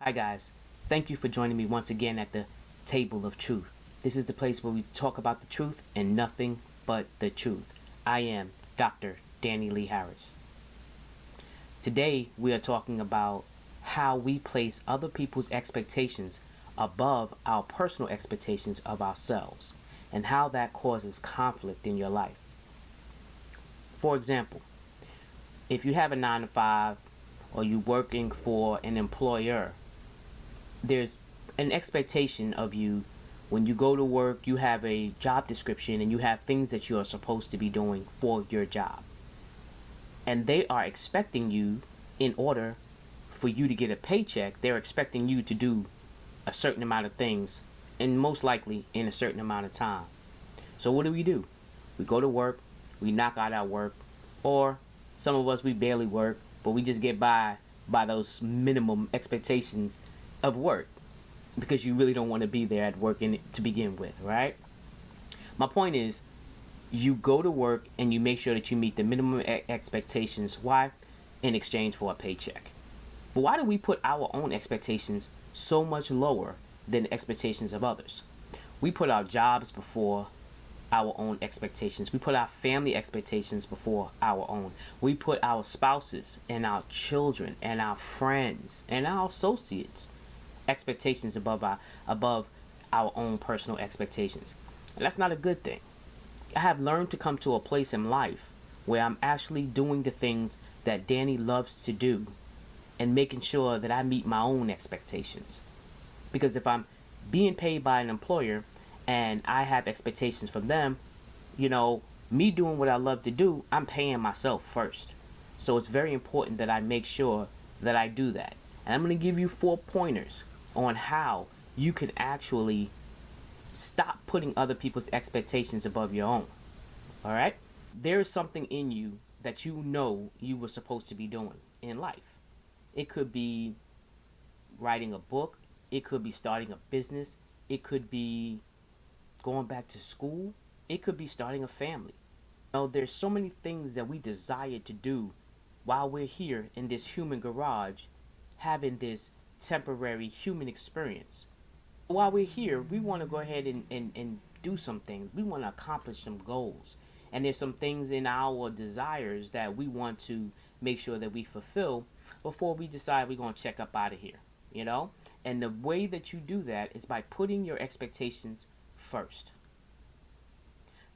Hi, guys. Thank you for joining me once again at the Table of Truth. This is the place where we talk about the truth and nothing but the truth. I am Dr. Dani Lee Harris. Today, we are talking about how we place other people's expectations above our personal expectations of ourselves and how that causes conflict in your life. For example, if you have a 9 to 5 or you're working for an employer, there's an expectation of you. When you go to work, you have a job description and you have things that you are supposed to be doing for your job. And they are expecting you, in order for you to get a paycheck, they're expecting you to do a certain amount of things, and most likely in a certain amount of time. So what do? We go to work, we knock out our work, or some of us, we barely work, but we just get by those minimum expectations of work because you really don't want to be there at work to begin with, right? My point is, you go to work and you make sure that you meet the minimum expectations. Why? In exchange for a paycheck. But why do we put our own expectations so much lower than the expectations of others? We put our jobs before our own expectations. We put our family expectations before our own. We put our spouses and our children and our friends and our associates expectations above our own personal expectations. And that's not a good thing. I have learned to come to a place in life where I'm actually doing the things that Danny loves to do and making sure that I meet my own expectations. Because if I'm being paid by an employer and I have expectations from them, me doing what I love to do, I'm paying myself first. So it's very important that I make sure that I do that. And I'm going to give you 4 pointers on how you can actually stop putting other people's expectations above your own. All right? There is something in you that you were supposed to be doing in life. It could be writing a book. It could be starting a business. It could be going back to school. It could be starting a family. There's so many things that we desire to do while we're here in this human garage, having this temporary human experience. While we're here, we want to go ahead and do some things. We want to accomplish some goals. And there's some things in our desires that we want to make sure that we fulfill before we decide we're going to check up out of here, And the way that you do that is by putting your expectations first.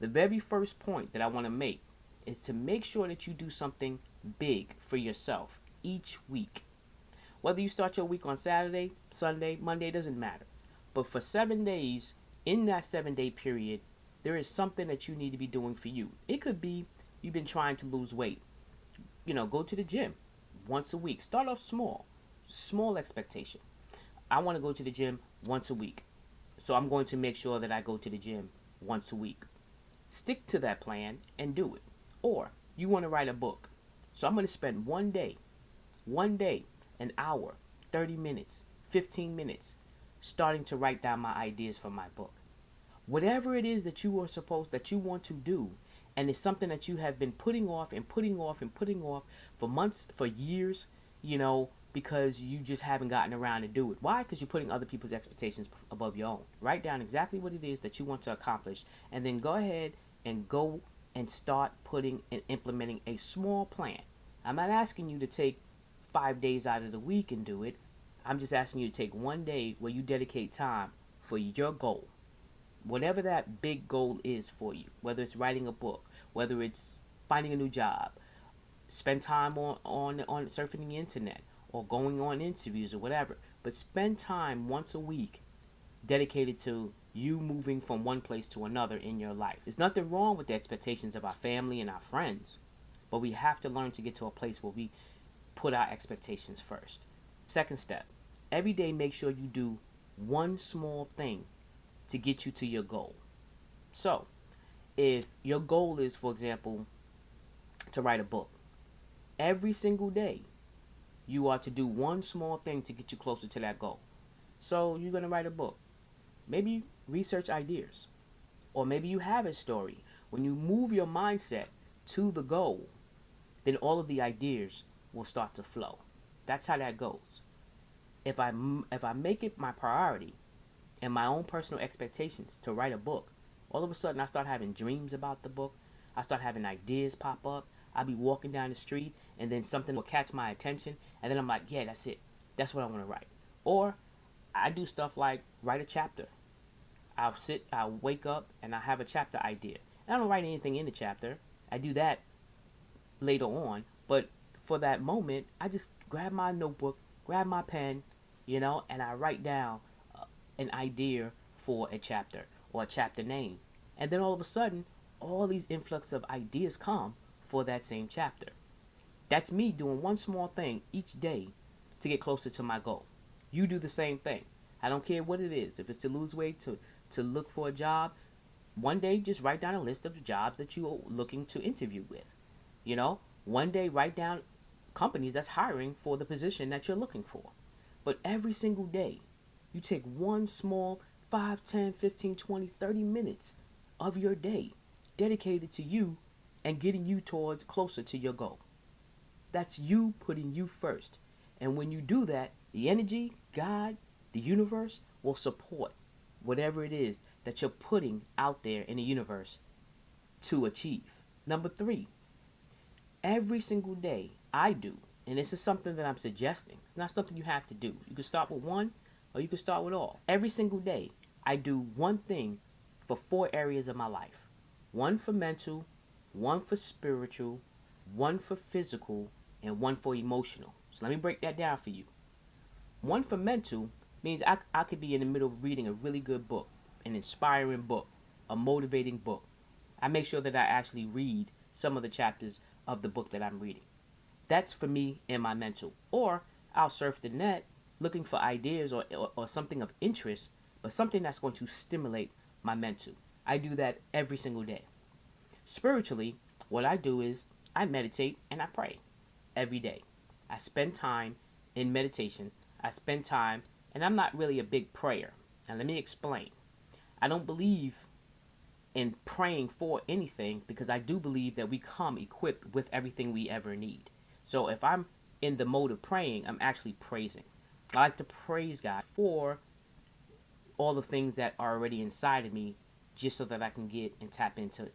The very first point that I want to make is to make sure that you do something big for yourself each week. Whether you start your week on Saturday, Sunday, Monday, doesn't matter. But for 7 days, in that 7-day period, there is something that you need to be doing for you. It could be you've been trying to lose weight. Go to the gym once a week. Start off small expectation. I want to go to the gym once a week. So I'm going to make sure that I go to the gym once a week. Stick to that plan and do it. Or you want to write a book. So I'm going to spend one day, an hour, 30 minutes, 15 minutes, starting to write down my ideas for my book. Whatever it is that you want to do, and it's something that you have been putting off for months, for years, because you just haven't gotten around to do it. Why? Because you're putting other people's expectations above your own. Write down exactly what it is that you want to accomplish, and then go ahead and go and start putting and implementing a small plan. I'm not asking you to take 5 days out of the week and do it. I'm just asking you to take one day where you dedicate time for your goal. Whatever that big goal is for you, whether it's writing a book, whether it's finding a new job, spend time on surfing the internet or going on interviews or whatever. But spend time once a week dedicated to you moving from one place to another in your life. There's nothing wrong with the expectations of our family and our friends, but we have to learn to get to a place where we put our expectations first. Second step, every day make sure you do one small thing to get you to your goal. So, if your goal is, for example, to write a book, every single day you are to do one small thing to get you closer to that goal. So, you're going to write a book. Maybe research ideas. Or maybe you have a story. When you move your mindset to the goal, then all of the ideas will start to flow. That's how that goes. if I make it my priority and my own personal expectations to write a book, all of a sudden I start having dreams about the book. I start having ideas pop up. I'll be walking down the street and then something will catch my attention and then I'm like, yeah, that's it. That's what I want to write. Or I do stuff like write a chapter. I'll wake up and I have a chapter idea. And I don't write anything in the chapter. I do that later on. But for that moment, I just grab my notebook, grab my pen, and I write down an idea for a chapter or a chapter name. And then all of a sudden, all these influx of ideas come for that same chapter. That's me doing one small thing each day to get closer to my goal. You do the same thing. I don't care what it is. If it's to lose weight, to look for a job, one day just write down a list of the jobs that you are looking to interview with. One day write down companies that's hiring for the position that you're looking for. But every single day, you take one small 5, 10, 15, 20, 30 minutes of your day dedicated to you and getting you towards closer to your goal. That's you putting you first. And when you do that, the energy, God, the universe will support whatever it is that you're putting out there in the universe to achieve. Number 3, every single day I do, and this is something that I'm suggesting. It's not something you have to do. You can start with one or you can start with all. Every single day I do one thing for 4 areas of my life. One for mental, one for spiritual, one for physical, and one for emotional. So let me break that down for you. One for mental means I could be in the middle of reading a really good book, an inspiring book, a motivating book. I make sure that I actually read some of the chapters of the book that I'm reading. That's for me in my mental. Or I'll surf the net looking for ideas or something of interest, but something that's going to stimulate my mental. I do that every single day. Spiritually, what I do is I meditate and I pray every day. I spend time in meditation. I spend time, and I'm not really a big prayer. Now let me explain. I don't believe in praying for anything because I do believe that we come equipped with everything we ever need. So if I'm in the mode of praying, I'm actually praising. I like to praise God for all the things that are already inside of me, just so that I can get and tap into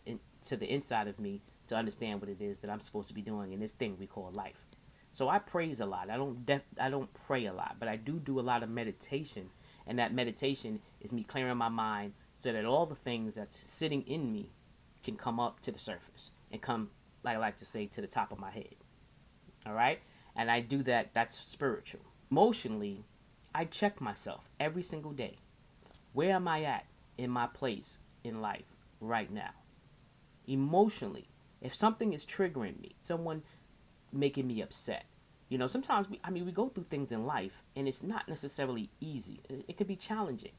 the inside of me to understand what it is that I'm supposed to be doing in this thing we call life. So I praise a lot. I don't pray a lot, but I do a lot of meditation, and that meditation is me clearing my mind so that all the things that's sitting in me can come up to the surface and come, like I like to say, to the top of my head. All right? And I do that. That's spiritual. Emotionally, I check myself every single day. Where am I at in my place in life right now? Emotionally, if something is triggering me, someone making me upset, sometimes we go through things in life and it's not necessarily easy. It could be challenging,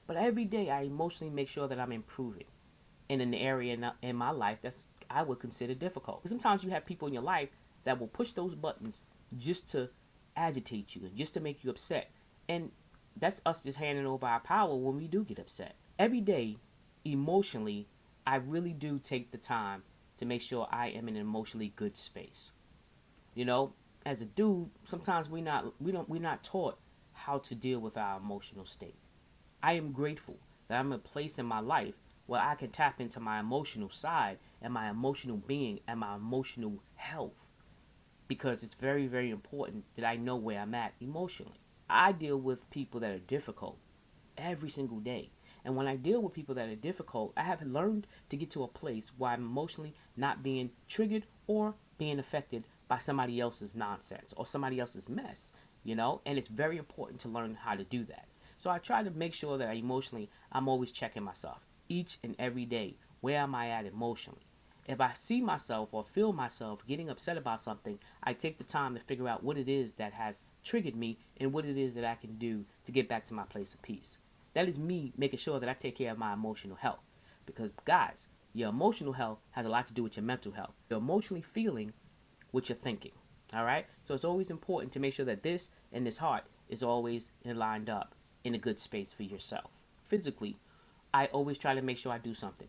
but every day I emotionally make sure that I'm improving in an area in my life that's I would consider difficult. Sometimes you have people in your life that will push those buttons just to agitate you and just to make you upset, and that's us just handing over our power when we do get upset. Every day, emotionally, I really do take the time to make sure I am in an emotionally good space. As a dude, sometimes we're not taught how to deal with our emotional state. I am grateful that I'm in a place in my life where I can tap into my emotional side and my emotional being and my emotional health, because it's very, very important that I know where I'm at emotionally. I deal with people that are difficult every single day. And when I deal with people that are difficult, I have learned to get to a place where I'm emotionally not being triggered or being affected by somebody else's nonsense or somebody else's mess, and it's very important to learn how to do that. So I try to make sure that emotionally I'm always checking myself each and every day. Where am I at emotionally? If I see myself or feel myself getting upset about something, I take the time to figure out what it is that has triggered me and what it is that I can do to get back to my place of peace. That is me making sure that I take care of my emotional health. Because, guys, your emotional health has a lot to do with your mental health. You're emotionally feeling what you're thinking. All right? So it's always important to make sure that this and this heart is always lined up in a good space for yourself. Physically, I always try to make sure I do something.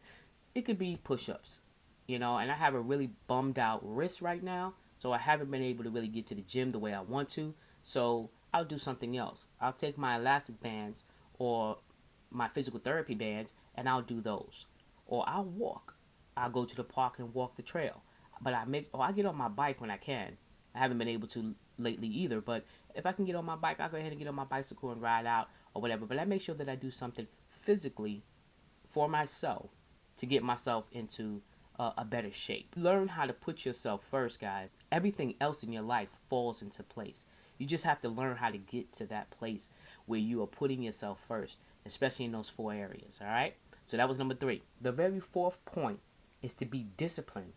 It could be push-ups, and I have a really bummed out wrist right now, so I haven't been able to really get to the gym the way I want to. So I'll do something else. I'll take my elastic bands or my physical therapy bands and I'll do those. Or I'll walk. I'll go to the park and walk the trail. But I get on my bike when I can. I haven't been able to lately either, but if I can get on my bike, I'll go ahead and get on my bicycle and ride out or whatever. But I make sure that I do something physically for myself to get myself into a better shape. Learn how to put yourself first, guys. Everything else in your life falls into place. You just have to learn how to get to that place where you are putting yourself first, especially in those 4 areas, all right? So that was number 3. The very 4th point is to be disciplined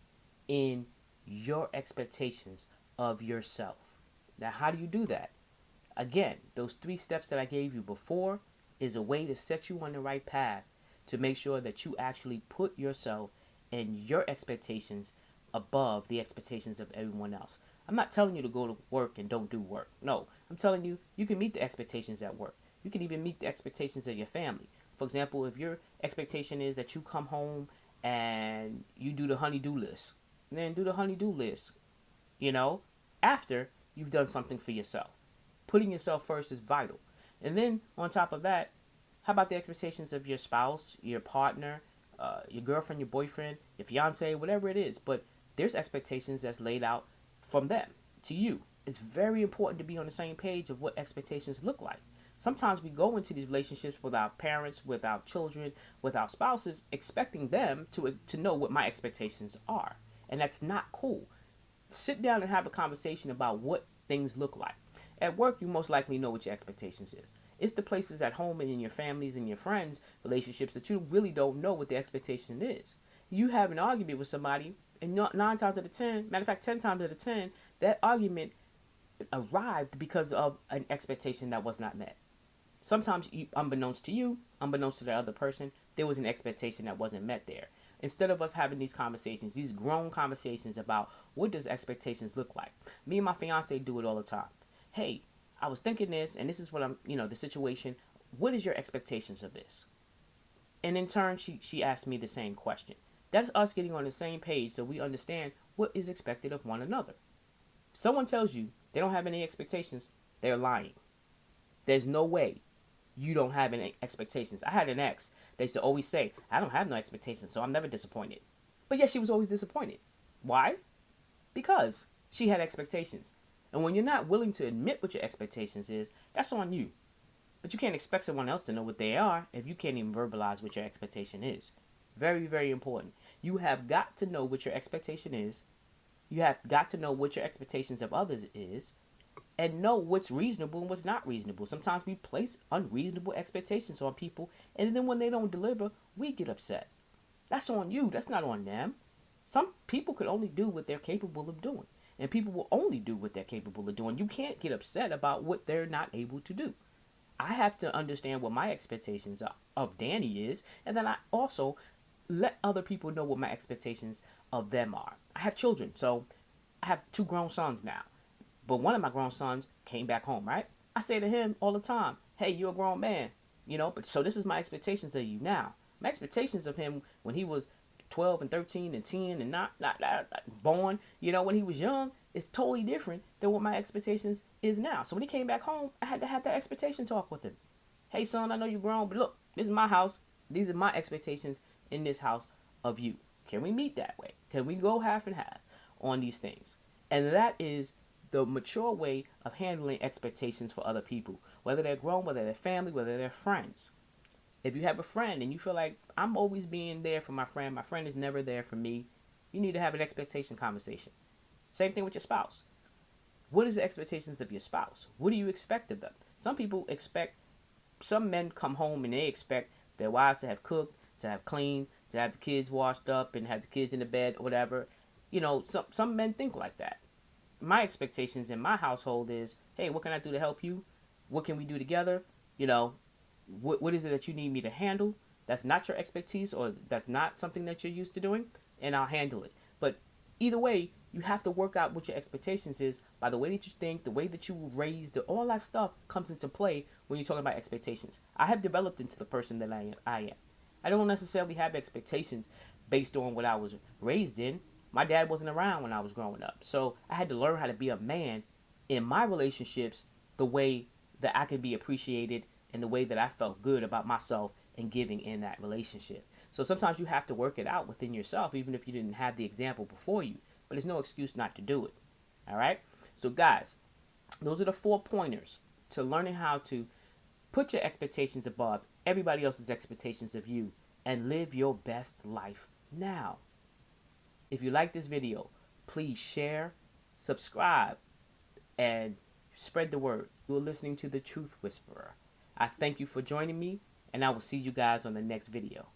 in your expectations of yourself. Now, how do you do that? Again, those 3 steps that I gave you before is a way to set you on the right path to make sure that you actually put yourself and your expectations above the expectations of everyone else. I'm not telling you to go to work and don't do work. No, I'm telling you, you can meet the expectations at work. You can even meet the expectations of your family. For example, if your expectation is that you come home and you do the honey-do list, then do the honey-do list, after you've done something for yourself. Putting yourself first is vital. And then on top of that, how about the expectations of your spouse, your partner, your girlfriend, your boyfriend, your fiance, whatever it is? But there's expectations that's laid out from them to you. It's very important to be on the same page of what expectations look like. Sometimes we go into these relationships with our parents, with our children, with our spouses, expecting them to know what my expectations are. And that's not cool. Sit down and have a conversation about what things look like. At work, you most likely know what your expectations is. It's the places at home and in your families and your friends' relationships that you really don't know what the expectation is. You have an argument with somebody, and 9 times out of 10, matter of fact, 10 times out of 10, that argument arrived because of an expectation that was not met. Sometimes, unbeknownst to you, unbeknownst to the other person, there was an expectation that wasn't met there. Instead of us having these conversations, these grown conversations about what does expectations look like. Me and my fiance do it all the time. Hey, I was thinking this, and this is what the situation. What is your expectations of this? And in turn, she asked me the same question. That's us getting on the same page so we understand what is expected of one another. If someone tells you they don't have any expectations, they're lying. There's no way you don't have any expectations. I had an ex. They used to always say, I don't have no expectations, so I'm never disappointed. But yet she was always disappointed. Why? Because she had expectations. And when you're not willing to admit what your expectations is, that's on you. But you can't expect someone else to know what they are if you can't even verbalize what your expectation is. Very, very important. You have got to know what your expectation is. You have got to know what your expectations of others is. And know what's reasonable and what's not reasonable. Sometimes we place unreasonable expectations on people, and then when they don't deliver, we get upset. That's on you. That's not on them. Some people can only do what they're capable of doing, and people will only do what they're capable of doing. You can't get upset about what they're not able to do. I have to understand what my expectations of Dani is, and then I also let other people know what my expectations of them are. I have children, so I have 2 grown sons now. But one of my grown sons came back home, right? I say to him all the time, hey, you're a grown man, but so this is my expectations of you now. My expectations of him when he was 12 and 13 and 10 and not born, when he was young, is totally different than what my expectations is now. So when he came back home, I had to have that expectation talk with him. Hey, son, I know you're grown, but look, this is my house. These are my expectations in this house of you. Can we meet that way? Can we go half and half on these things? And that is the mature way of handling expectations for other people, whether they're grown, whether they're family, whether they're friends. If you have a friend and you feel like I'm always being there for my friend is never there for me, you need to have an expectation conversation. Same thing with your spouse. What is the expectations of your spouse? What do you expect of them? Some men come home and they expect their wives to have cooked, to have cleaned, to have the kids washed up and have the kids in the bed or whatever. Some men think like that. My expectations in my household is, hey, what can I do to help you? What can we do together? What is it that you need me to handle? That's not your expertise or that's not something that you're used to doing, and I'll handle it. But either way, you have to work out what your expectations is by the way that you think, the way that you were raised, all that stuff comes into play when you're talking about expectations. I have developed into the person that I am. I don't necessarily have expectations based on what I was raised in. My dad wasn't around when I was growing up. So I had to learn how to be a man in my relationships the way that I could be appreciated and the way that I felt good about myself and giving in that relationship. So sometimes you have to work it out within yourself, even if you didn't have the example before you. But there's no excuse not to do it. All right? So, guys, those are the 4 pointers to learning how to put your expectations above everybody else's expectations of you and live your best life now. If you like this video, please share, subscribe, and spread the word. You're listening to The Truth Whisperer. I thank you for joining me, and I will see you guys on the next video.